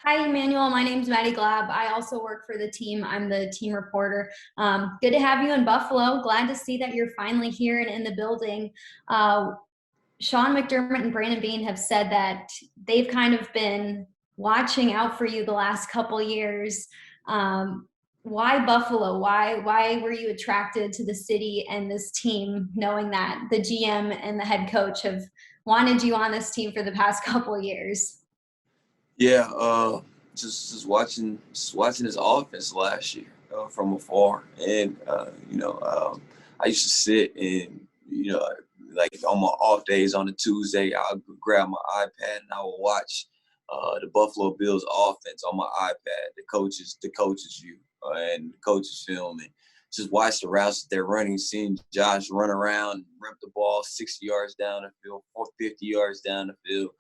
Hi, Emmanuel. My name's Maddie Glab. I also work for the team. I'm the team reporter. Good to have you in Buffalo. Glad to see that you're finally here and in the building. Uh, Sean McDermott and Brandon Beane have said that they've kind of been watching out for you the last couple years. Why Buffalo? Why were you attracted to the city and this team, knowing that the GM and the head coach have wanted you on this team for the past couple years? Yeah, just watching his offense last year from afar, and I used to sit and like on my off days on a Tuesday, I'll grab my iPad and I will watch the Buffalo Bills offense on my iPad, the coaches view and the coaches film, and just watch the routes that they're running, seeing Josh run around, and rip the ball 60 yards down the field, 50 yards down the field.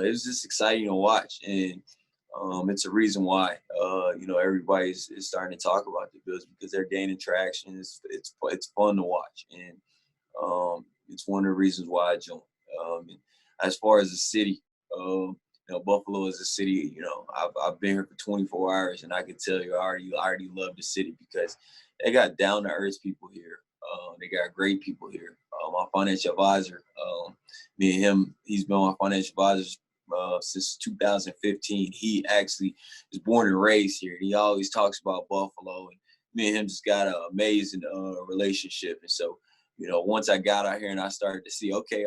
It was just exciting to watch, and it's a reason why everybody's is starting to talk about the Bills because they're gaining traction. It's fun to watch, and it's one of the reasons why I joined. And as far as the city, Buffalo is a city. I've been here for 24 hours, and I can tell you, I already love the city because they got down to earth people here. They got great people here. My financial advisor, me and him, he's been my financial advisor since 2015. He actually was born and raised here. And he always talks about Buffalo, and me and him just got an amazing relationship. And so, once I got out here and I started to see, okay,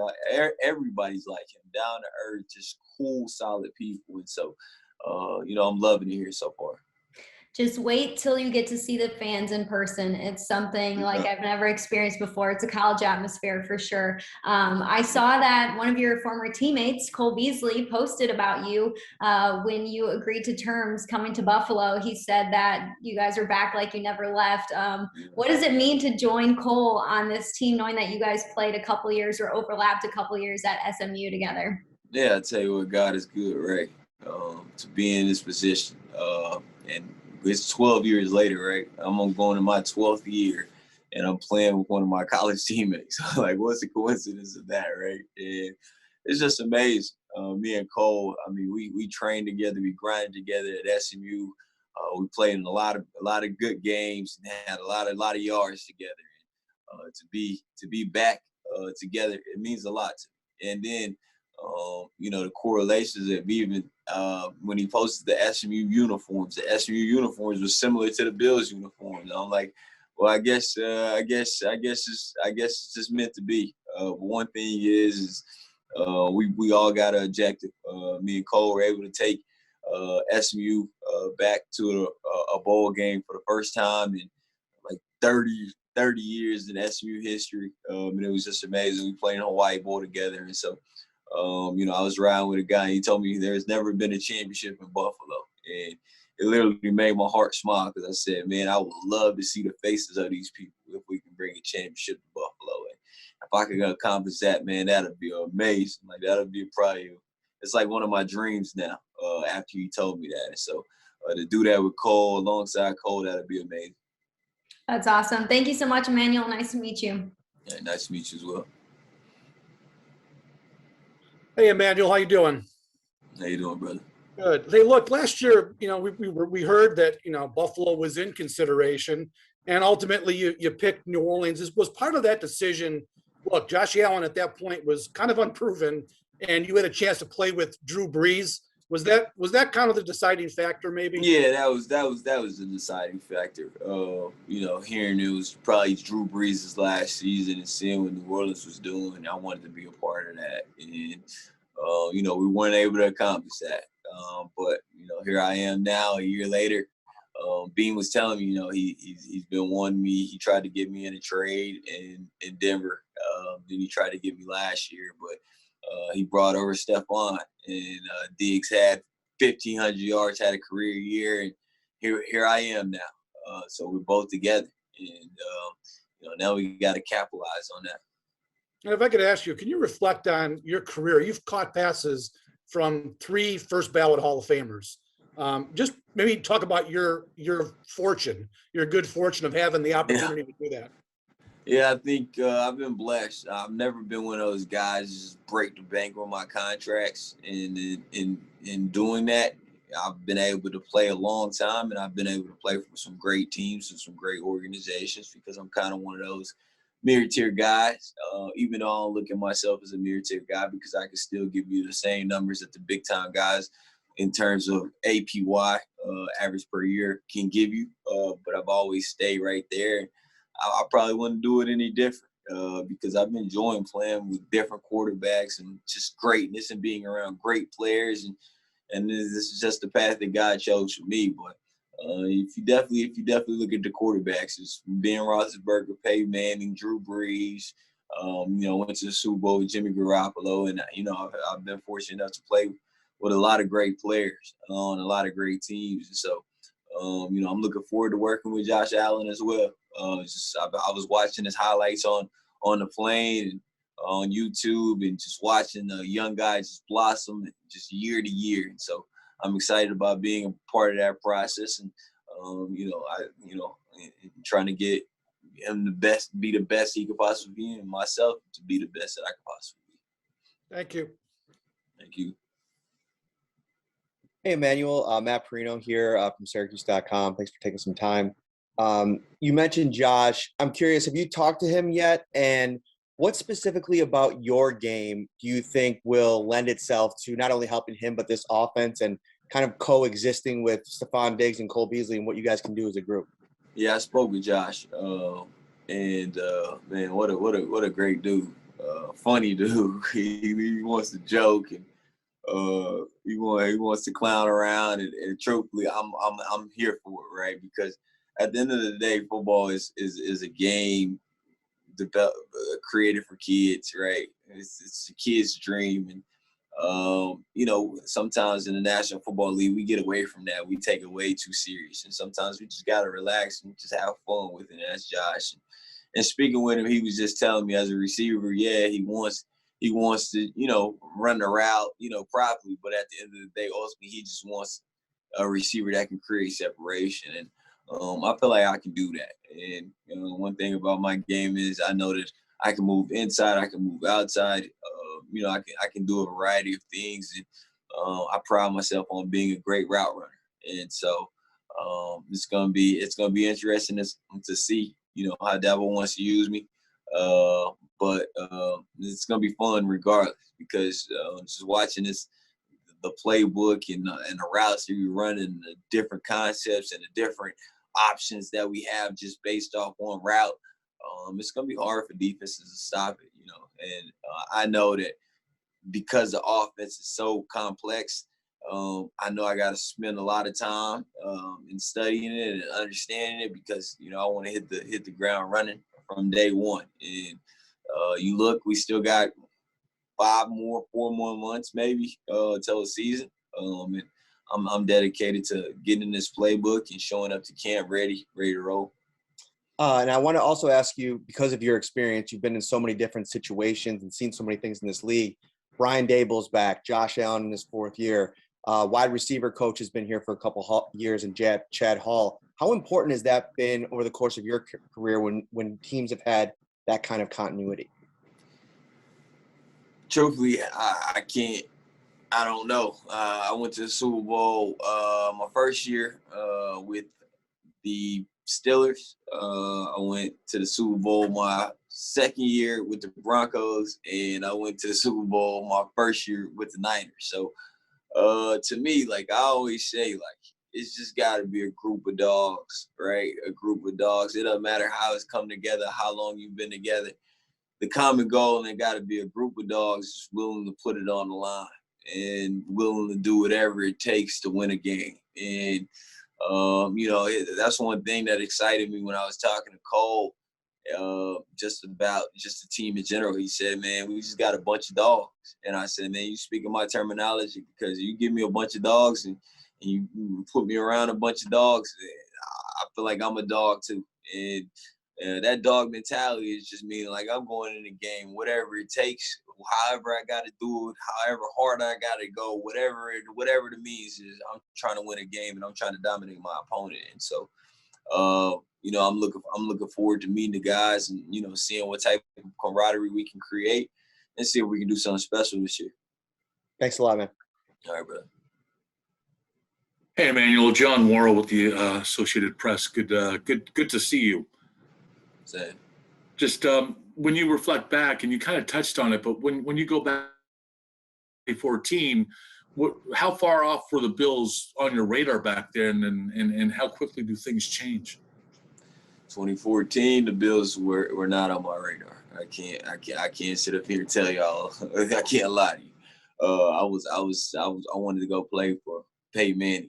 everybody's like him, down to earth, just cool, solid people. And so, I'm loving it here so far. Just wait till you get to see the fans in person. It's something like Yeah. I've never experienced before. It's a college atmosphere for sure. I saw that one of your former teammates, Cole Beasley, posted about you when you agreed to terms coming to Buffalo. He said that you guys are back like you never left. What does it mean to join Cole on this team, knowing that you guys played a couple years or overlapped a couple years at SMU together? Yeah, I tell you what, God is good, right? To be in this position, and it's 12 years later, right? I'm going to my 12th year, and I'm playing with one of my college teammates. Like, what's the coincidence of that, right? And it's just amazing. Me and Cole, I mean, we trained together, we grinded together at SMU. We played in a lot of good games and had a lot of yards together. To be back together, it means a lot to me. And then the correlations that even when he posted the SMU uniforms were similar to the Bills uniforms. And I'm like, well, I guess it's just meant to be. But one thing is we all got an objective. Me and Cole were able to take SMU back to a bowl game for the first time in like 30 years in SMU history. And it was just amazing. We played in Hawaii Bowl together. And so, I was riding with a guy, and he told me there's never been a championship in Buffalo. And it literally made my heart smile because I said, man, I would love to see the faces of these people if we can bring a championship to Buffalo. And if I could accomplish that, man, that'd be amazing. Like, that'd be probably, it's like one of my dreams now after you told me that. And so to do that with Cole, alongside Cole, that'd be amazing. That's awesome. Thank you so much, Emmanuel. Nice to meet you. Yeah, nice to meet you as well. Hey, Emmanuel, how you doing? How you doing, brother? Good. Hey, look, last year, we heard that Buffalo was in consideration, and ultimately you picked New Orleans. This was part of that decision. Look, Josh Allen at that point was kind of unproven, and you had a chance to play with Drew Brees. Was that kind of the deciding factor, maybe? Yeah, that was the deciding factor. Hearing it was probably Drew Brees' last season and seeing what New Orleans was doing, I wanted to be a part of that. And we weren't able to accomplish that. But here I am now, a year later. Bean was telling me, he's been wanting me. He tried to get me in a trade in Denver. Then he tried to get me last year, but he brought over Stephon, and Diggs had 1,500 yards, had a career year, and here I am now. So we're both together, and now we got to capitalize on that. And if I could ask you, can you reflect on your career? You've caught passes from 3 first ballot Hall of Famers. Just maybe talk about your fortune, your good fortune of having the opportunity to do that. Yeah, I think I've been blessed. I've never been one of those guys just break the bank on my contracts, and in doing that, I've been able to play a long time, and I've been able to play for some great teams and some great organizations because I'm kind of one of those mid-tier guys, even though I don't look at myself as a mid-tier guy because I can still give you the same numbers that the big-time guys in terms of APY, average per year, can give you. But I've always stayed right there. I probably wouldn't do it any different because I've been enjoying playing with different quarterbacks and just greatness and being around great players. And this is just the path that God chose for me. But if you definitely look at the quarterbacks, it's Ben Roethlisberger, Peyton Manning, Drew Brees. Went to the Super Bowl with Jimmy Garoppolo, and I've been fortunate enough to play with a lot of great players on a lot of great teams. And so, I'm looking forward to working with Josh Allen as well. I was watching his highlights on the plane and on YouTube, and just watching the young guys just blossom just year to year. And so I'm excited about being a part of that process, and trying to get him be the best he could possibly be, and myself to be the best that I could possibly be. Thank you. Thank you. Hey, Emmanuel, Matt Perino here from Syracuse.com. Thanks for taking some time. You mentioned Josh. I'm curious, have you talked to him yet? And what specifically about your game do you think will lend itself to not only helping him, but this offense and kind of coexisting with Stephon Diggs and Cole Beasley and what you guys can do as a group? Yeah, I spoke with Josh, man, what a great dude, funny dude. He wants to joke, and he wants to clown around, and truthfully, I'm here for it, right? Because at the end of the day, football is a game created for kids, right? It's a kid's dream, and sometimes in the National Football League, we get away from that. We take it way too serious, and sometimes we just gotta relax and just have fun with it. And that's Josh. And speaking with him, he was just telling me as a receiver, yeah, he wants to, run the route, properly. But at the end of the day, ultimately, he just wants a receiver that can create separation. And I feel like I can do that. And one thing about my game is I know that I can move inside, I can move outside. I can do a variety of things, and I pride myself on being a great route runner. And so it's gonna be interesting to see how Dabo wants to use me. But it's gonna be fun regardless, because just watching the playbook and the routes that we run, and the different concepts and the different options that we have just based off one route. It's gonna be hard for defenses to stop it, and I know that because the offense is so complex. I know I got to spend a lot of time in studying it and understanding it, because I want to hit the ground running from day one. And we still got 4 more months maybe till the season. And I'm dedicated to getting in this playbook and showing up to camp ready to roll. And I want to also ask you, because of your experience, you've been in so many different situations and seen so many things in this league. Brian Daboll's back, Josh Allen in his 4th year. Wide receiver coach has been here for a couple years, and Chad Hall. How important has that been over the course of your career when teams have had that kind of continuity? Truthfully, I can't. I don't know. I went to the Super Bowl my first year with the Steelers. I went to the Super Bowl my second year with the Broncos, and I went to the Super Bowl my first year with the Niners. So to me, like I always say, like it's just got to be a group of dogs, right? A group of dogs. It doesn't matter how it's come together, how long you've been together. The common goal, and it got to be a group of dogs willing to put it on the line and willing to do whatever it takes to win a game. And that's one thing that excited me when I was talking to Cole, just about just the team in general. He said, man, we just got a bunch of dogs. And I said, man, you speaking my terminology, because you give me a bunch of dogs and you put me around a bunch of dogs, I feel like I'm a dog too. And that dog mentality is just meaning like I'm going in the game, whatever it takes, however I got to do it, however hard I got to go, whatever the means is. I'm trying to win a game, and I'm trying to dominate my opponent. And so, I'm looking forward to meeting the guys and seeing what type of camaraderie we can create, and see if we can do something special this year. Thanks a lot, man. All right, brother. Hey, Emmanuel, John Worrell with the Associated Press. Good to see you. Same. Just when you reflect back, and you kind of touched on it, but when you go back to 2014, how far off were the Bills on your radar back then, and how quickly do things change? 2014, the Bills were not on my radar. I can't sit up here and tell y'all. I can't lie to you. I wanted to go play for Peyton Manning.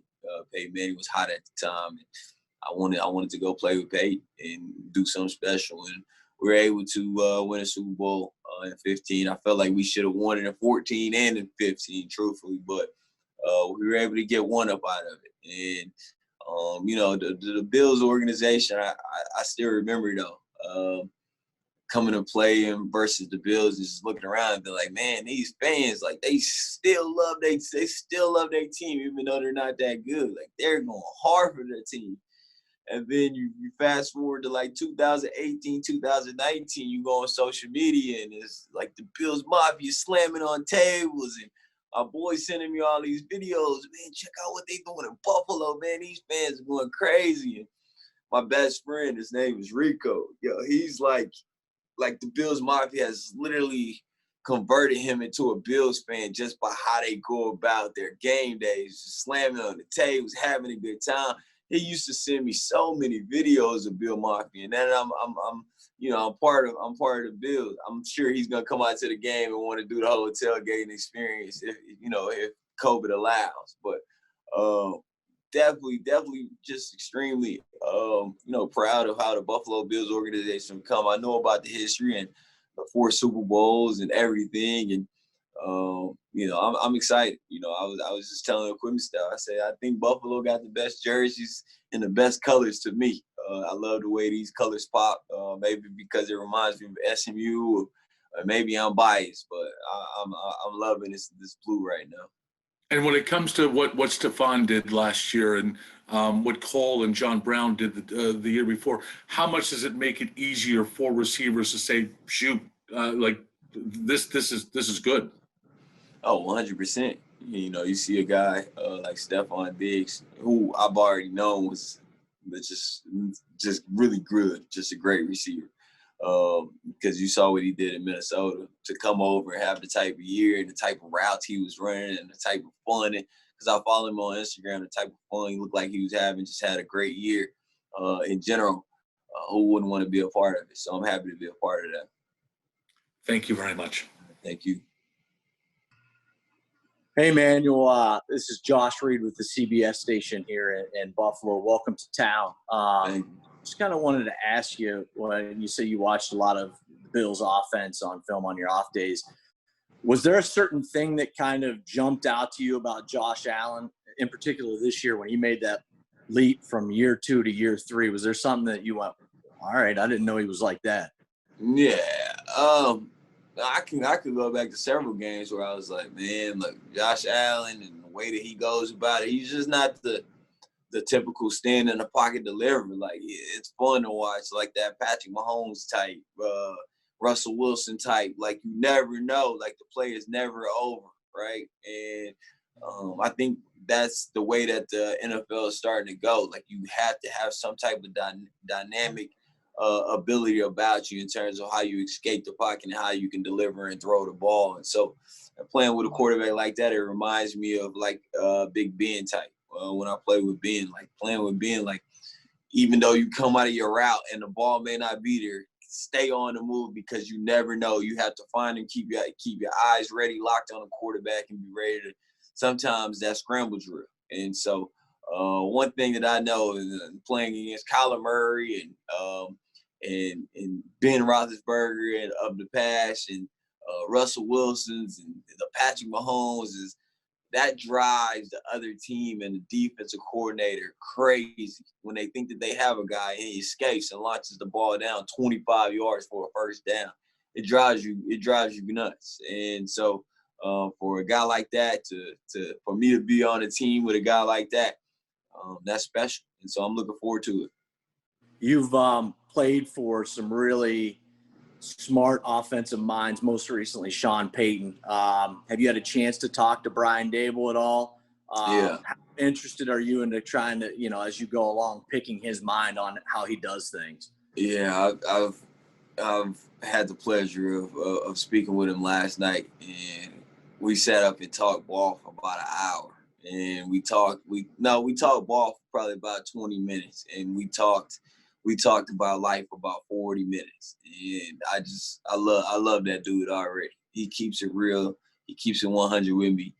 Peyton Manning was hot at the time. And I wanted to go play with Peyton and do something special. And we were able to win a Super Bowl in 15. I felt like we should have won it in 14 and in 15, truthfully, but we were able to get one up out of it. And the Bills organization, I still remember though, coming to play and versus the Bills, and just looking around and be like, man, these fans, like they still love their team, even though they're not that good. Like they're going hard for their team. And then you fast forward to like 2018, 2019, you go on social media and it's like the Bills Mafia slamming on tables, and my boys sending me all these videos. Man, check out what they doing in Buffalo, man. These fans are going crazy. And my best friend, his name is Rico. Yo, he's like the Bills Mafia has literally converted him into a Bills fan just by how they go about their game days, just slamming on the tables, having a good time. He used to send me so many videos of Bill Mafia, and then I'm part of the Bills. I'm sure he's gonna come out to the game and want to do the whole tailgating experience if COVID allows. But definitely just extremely proud of how the Buffalo Bills organization come. I know about the history and the 4 Super Bowls and everything, and I'm excited. I was just telling the equipment staff, I said I think Buffalo got the best jerseys and the best colors to me. I love the way these colors pop. Maybe because it reminds me of SMU, or maybe I'm biased, but I'm loving this blue right now. And when it comes to what Stephon did last year, and what Cole and John Brown did the year before, how much does it make it easier for receivers to say, shoot, like this is good? Oh, 100%. You see a guy like Stephon Diggs, who I've already known was just really good, just a great receiver. Because you saw what he did in Minnesota, to come over and have the type of year and the type of routes he was running and the type of fun. Because I follow him on Instagram, the type of fun he looked like he was having, just had a great year in general. Who wouldn't want to be a part of it? So I'm happy to be a part of that. Thank you very much. Thank you. Hey, Emmanuel, this is Josh Reed with the CBS station here in Buffalo. Welcome to town. Thank you. Just kind of wanted to ask you, when you say you watched a lot of the Bills offense on film on your off days, was there a certain thing that kind of jumped out to you about Josh Allen, in particular this year when he made that leap from year 2 to year 3? Was there something that you went, all right, I didn't know he was like that? Yeah. I could go back to several games where I was like, man, look, Josh Allen and the way that he goes about it, he's just not the typical stand in the pocket delivery. Like, it's fun to watch, like that Patrick Mahomes type, Russell Wilson type. Like, you never know, like the play is never over, right? And I think that's the way that the NFL is starting to go. Like, you have to have some type of dynamic ability about you in terms of how you escape the pocket and how you can deliver and throw the ball. And so playing with a quarterback like that, it reminds me of like Big Ben type. When I play with Ben, like playing with Ben, like even though you come out of your route and the ball may not be there, stay on the move, because you never know. You have to find and keep your eyes ready, locked on the quarterback, and be ready to. Sometimes that scramble drill. And so one thing that I know is playing against Kyler Murray and Ben Roethlisberger and of the past, and Russell Wilson's and the Patrick Mahomes, is that drives the other team and the defensive coordinator crazy when they think that they have a guy and he escapes and launches the ball down 25 yards for a first down. It drives you nuts. And so for a guy like that for me to be on a team with a guy like that, that's special. And so I'm looking forward to it. You've played for some really smart offensive minds, most recently Sean Payton. Have you had a chance to talk to Brian Daboll at all? Yeah. How interested are you into trying to, as you go along, picking his mind on how he does things? Yeah, I've had the pleasure of speaking with him last night, and we sat up and talked ball for about an hour. And we talked ball for probably about 20 minutes, and we talked about life for about 40 minutes. And I love that dude already. He keeps it real. He keeps it 100 with me.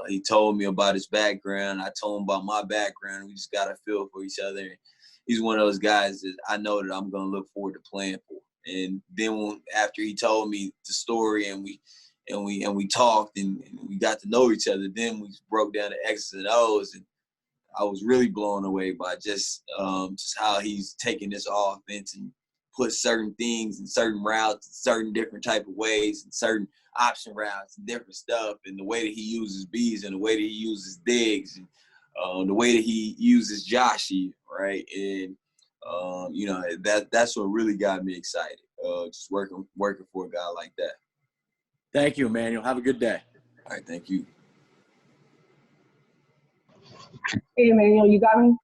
He told me about his background. I told him about my background. We just got a feel for each other. He's one of those guys that I know that I'm going to look forward to playing for. And then after he told me the story and we talked and we got to know each other, then we broke down the X's and O's, and I was really blown away by just how he's taking this offense and put certain things and certain routes, certain different type of ways and certain option routes and different stuff, and the way that he uses B's and the way that he uses Diggs and the way that he uses Joshy, right? And that's what really got me excited. Just working for a guy like that. Thank you, Emmanuel. Have a good day. All right, thank you. Hey, Emmanuel, you got me?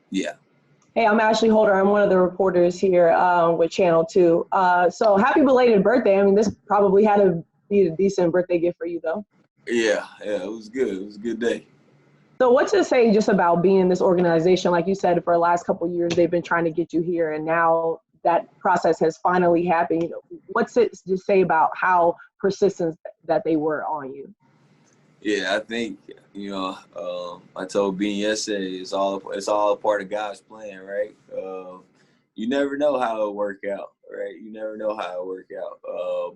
Yeah. Hey, I'm Ashley Holder. I'm one of the reporters here with Channel 2. So happy belated birthday. I mean, this probably had to be a decent birthday gift for you, though. Yeah, it was good. It was a good day. So what's it say just about being in this organization? Like you said, for the last couple of years, they've been trying to get you here, and now that process has finally happened. You know, what's it to say about how persistent that they were on you? Yeah, I think, I told Bean yesterday, it's all a part of God's plan, right? You never know how it'll work out, right? You never know how it'll work out.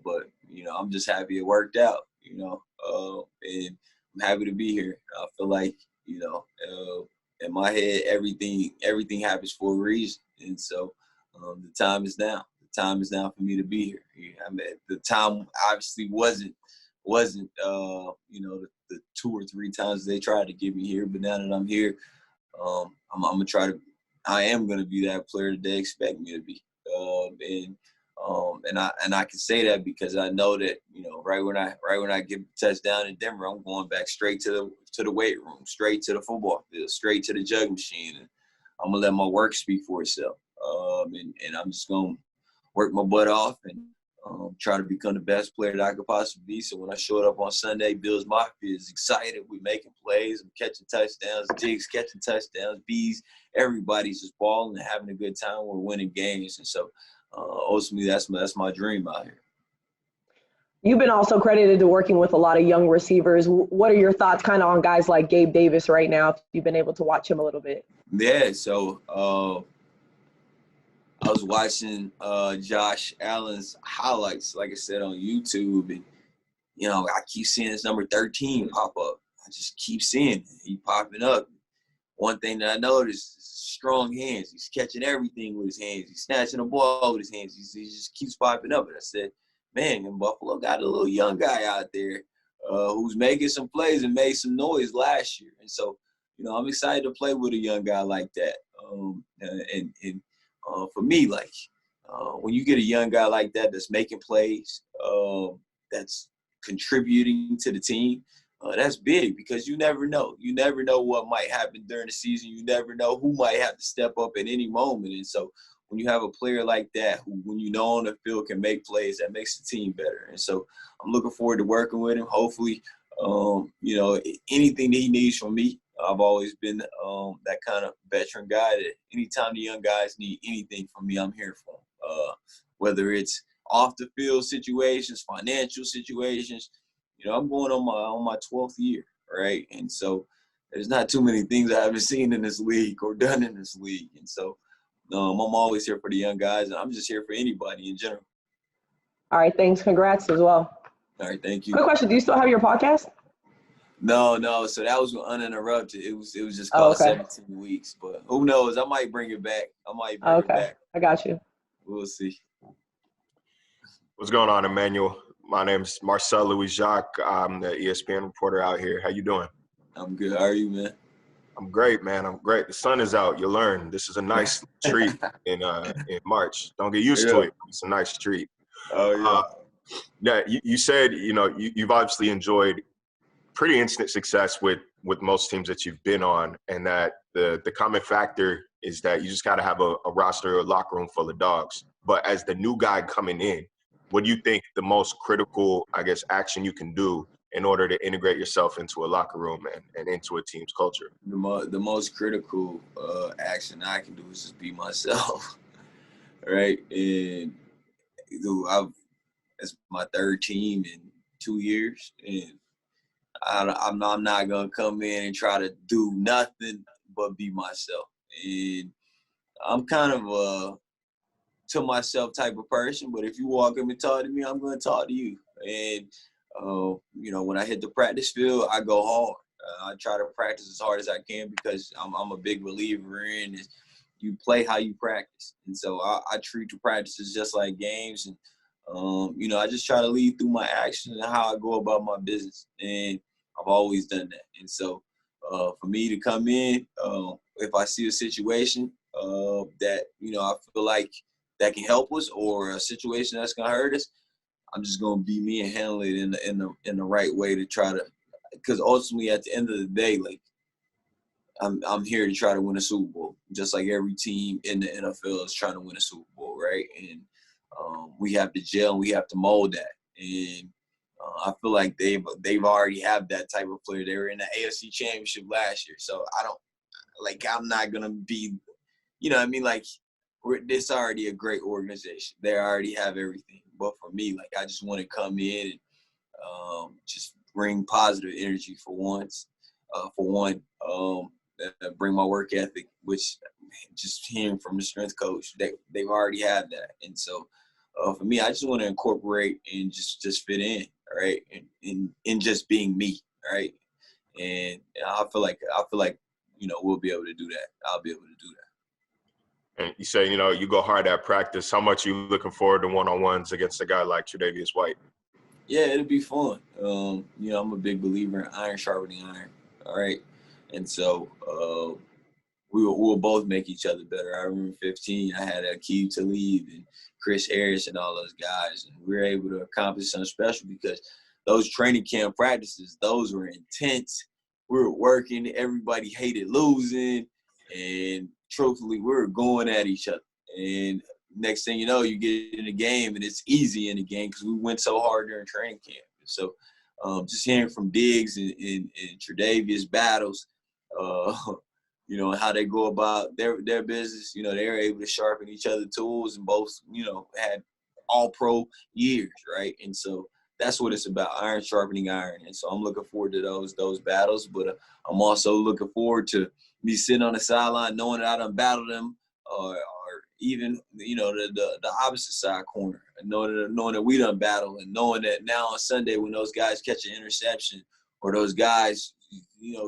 But I'm just happy it worked out, and I'm happy to be here. I feel like, in my head, everything happens for a reason. And so the time is now. The time is now for me to be here. I mean, the time obviously wasn't the 2 or 3 times they tried to get me here, but now that I'm here, I am gonna be that player that they expect me to be. And I can say that because I know that right when I get the touchdown in Denver, I'm going back straight to the weight room, straight to the football field, straight to the jug machine, and I'm gonna let my work speak for itself. And I'm just gonna work my butt off and try to become the best player that I could possibly be. So when I showed up on Sunday, Bills Mafia is excited. We're making plays, I'm catching touchdowns, Diggs catching touchdowns, B's, everybody's just balling and having a good time. We're winning games. And so ultimately that's my dream out here. You've been also credited to working with a lot of young receivers. What are your thoughts kind of on guys like Gabe Davis right now, if you've been able to watch him a little bit? Yeah, so I was watching Josh Allen's highlights, like I said, on YouTube, and I keep seeing his number 13 pop up. I just keep seeing he popping up. One thing that I noticed is strong hands. He's catching everything with his hands. He's snatching the ball with his hands. He just keeps popping up. And I said, man, and Buffalo got a little young guy out there who's making some plays and made some noise last year. And so, I'm excited to play with a young guy like that. For me, when you get a young guy like that that's making plays, that's contributing to the team, that's big because you never know. You never know what might happen during the season. You never know who might have to step up at any moment. And so when you have a player like that who, when on the field, can make plays, that makes the team better. And so I'm looking forward to working with him. Hopefully, anything that he needs from me, I've always been that kind of veteran guy that anytime the young guys need anything from me, I'm here for them. Whether it's off the field situations, financial situations, I'm going on my 12th year, right? And so there's not too many things I haven't seen in this league or done in this league. And so I'm always here for the young guys, and I'm just here for anybody in general. All right, thanks. Congrats as well. All right, thank you. Quick question: do you still have your podcast? No. So that was uninterrupted. It was just called 17 Weeks. But who knows? I might bring it back. It back. I got you. We'll see. What's going on, Emmanuel? My name's Marcel Louis-Jacques. I'm the ESPN reporter out here. How you doing? I'm good. How are you, man? I'm great, man. I'm great. The sun is out. You learn. This is a nice treat in March. Don't get used to it. It's a nice treat. Oh, yeah. You said, you've obviously enjoyed pretty instant success with most teams that you've been on, and that the common factor is that you just got to have a roster, a locker room full of dogs. But as the new guy coming in, what do you think the most critical, I guess, action you can do in order to integrate yourself into a locker room and into a team's culture? The most critical action I can do is just be myself, right? And it's my third team in 2 years, and I'm not gonna come in and try to do nothing but be myself. And I'm kind of a to myself type of person, but if you walk up and talk to me, I'm gonna talk to you. And when I hit the practice field, I go hard. I try to practice as hard as I can because I'm a big believer in it. You play how you practice, and so I treat the practices just like games. And I just try to lead through my actions and how I go about my business. And I've always done that. And so for me to come in, if I see a situation that I feel like that can help us, or a situation that's gonna hurt us, I'm just gonna be me and handle it in the right way to try to. Because ultimately, at the end of the day, like I'm here to try to win a Super Bowl, just like every team in the NFL is trying to win a Super Bowl, right? And we have to gel and we have to mold that. And I feel like they've already have that type of player. They were in the AFC Championship last year, so I'm not gonna be, it's already a great organization. They already have everything. But for me, I just want to come in and just bring positive energy for one, bring my work ethic, which just hearing from the strength coach, they've already had that. And so for me, I just want to incorporate and just fit in, right? And just being me, right? And I feel like we'll be able to do that. I'll be able to do that. And you say, you go hard at practice. How much you looking forward to one-on-ones against a guy like Tre'Davious White? Yeah, it'll be fun. I'm a big believer in iron sharpening iron. All right. And so we'll both make each other better. I remember 15, I had Akeem Talib and Chris Harris and all those guys, and we were able to accomplish something special because those training camp practices, those were intense. We were working. Everybody hated losing. And truthfully, we were going at each other. And next thing you know, you get in the game, and it's easy in the game because we went so hard during training camp. So just hearing from Diggs and Tre'Davious battles, how they go about their business, they were able to sharpen each other's tools, and both, had all-pro years, right? And so that's what it's about, iron sharpening iron. And so I'm looking forward to those battles, but I'm also looking forward to me sitting on the sideline knowing that I done battled them, or even, the opposite side corner, and knowing that we done battle, and knowing that now on Sunday when those guys catch an interception or those guys,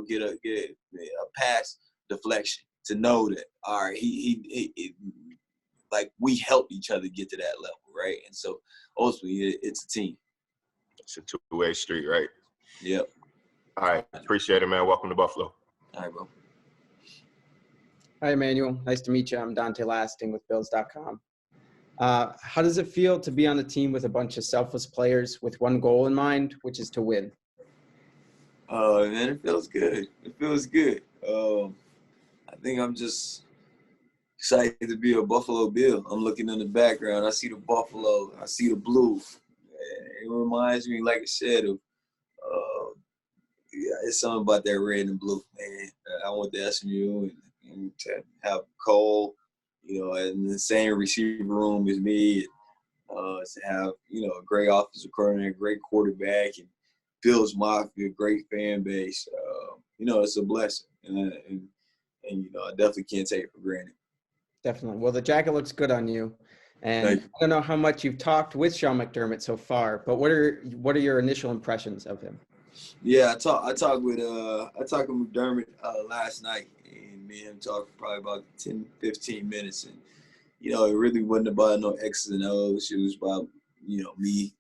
get a pass deflection, to know that, all right, he we helped each other get to that level, right? And so ultimately it's a team. It's a two-way street, right? Yep. All right. Appreciate it, man. Welcome to Buffalo. All right, bro. Hi, Emmanuel. Nice to meet you. I'm Dante Lasting with Bills.com. How does it feel to be on a team with a bunch of selfless players with one goal in mind, which is to win? Man, it feels good. It feels good. I think I'm just excited to be a Buffalo Bill. I'm looking in the background. I see the Buffalo. I see the blue. It reminds me, like I said, of it's something about that red and blue, man. I went to SMU and to have Cole, in the same receiver room as me, to have, a great offensive coordinator, great quarterback, and Bills Mafia, great fan base. It's a blessing, and I definitely can't take it for granted. Definitely. Well, the jacket looks good on you. And I don't know how much you've talked with Sean McDermott so far, but what are your initial impressions of him? Yeah, I talked with McDermott last night, and me and him talked for probably about 10, 15 minutes, and it really wasn't about no X's and O's. It was about me,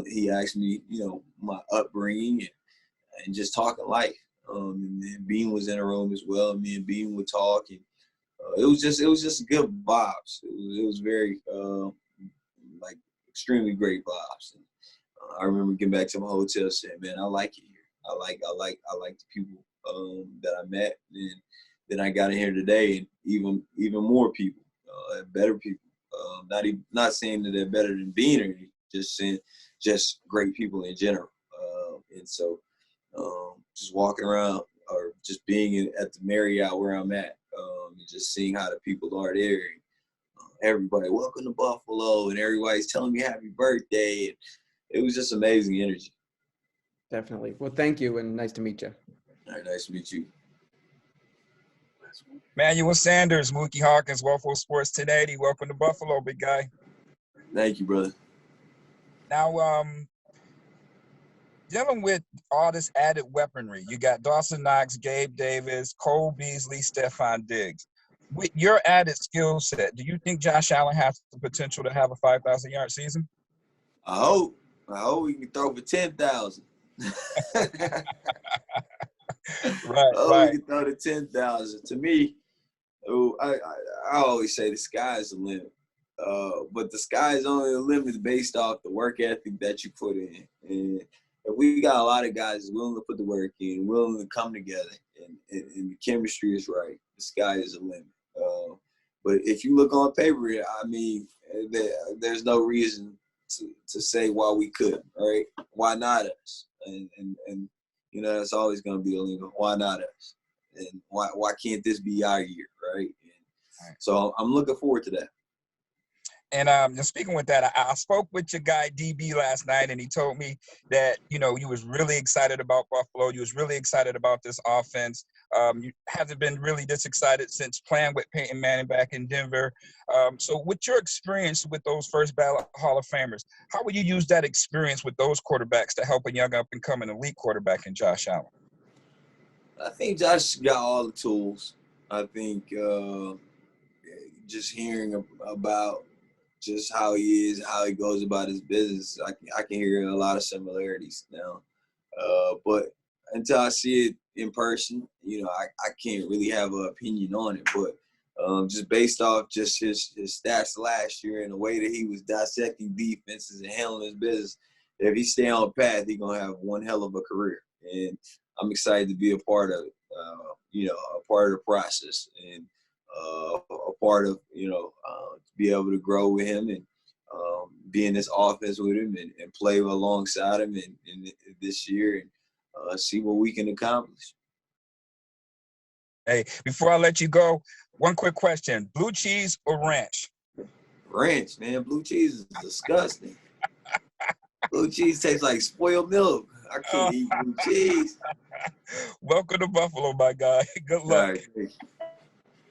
he asked me my upbringing and just talking life. And then Bean was in the room as well. Me and Bean would talk, and it was just good vibes. It was very extremely great vibes. I remember getting back to my hotel saying, "Man, I like it here. I like the people that I met, and then I got in here today, and even more people, better people. Not saying that they're better than being here, just saying just great people in general. And so just walking around or just being at the Marriott where I'm at, and just seeing how the people are there. And, everybody, welcome to Buffalo, and everybody's telling me happy birthday. And it was just amazing energy. Definitely. Well, thank you, and nice to meet you. All right, nice to meet you. Emmanuel Sanders, Mookie Hawkins, Waffle Sports 1080. Welcome to Buffalo, big guy. Thank you, brother. Now, dealing with all this added weaponry, you got Dawson Knox, Gabe Davis, Cole Beasley, Stephon Diggs. With your added skill set, do you think Josh Allen has the potential to have a 5,000-yard season? I hope we can throw for 10,000. Right. We can throw to 10,000. To me, I always say the sky is the limit. But the sky is only the limit based off the work ethic that you put in. And if we got a lot of guys willing to put the work in, willing to come together, and the chemistry is right, the sky is the limit. But if you look on paper, I mean, there's no reason to say why we couldn't, right? Why not us? And you know, that's always going to be a limit. Why not us? And why can't this be our year, right? And so I'm looking forward to that. And just speaking with that, I spoke with your guy DB last night, and he told me that, you know, you was really excited about Buffalo. You was really excited about this offense. You haven't been really this excited since playing with Peyton Manning back in Denver. So with your experience with those first ballot Hall of Famers, how would you use that experience with those quarterbacks to help a young up-and-coming elite quarterback in Josh Allen? I think Josh got all the tools. I think just hearing about just how he is, how he goes about his business, I can hear a lot of similarities now. But until I see it in person, you know, I can't really have an opinion on it. But just based off just his stats last year and the way that he was dissecting defenses and handling his business, if he stay on path, he's going to have one hell of a career. And I'm excited to be a part of it, you know, a part of the process, and a part of, you know, to be able to grow with him and be in this offense with him and play alongside him in this year and see what we can accomplish. Hey, before I let you go, one quick question. Blue cheese or ranch? Ranch, man. Blue cheese is disgusting. Blue cheese tastes like spoiled milk. I can't eat blue cheese. Welcome to Buffalo, my guy. Good luck. All right,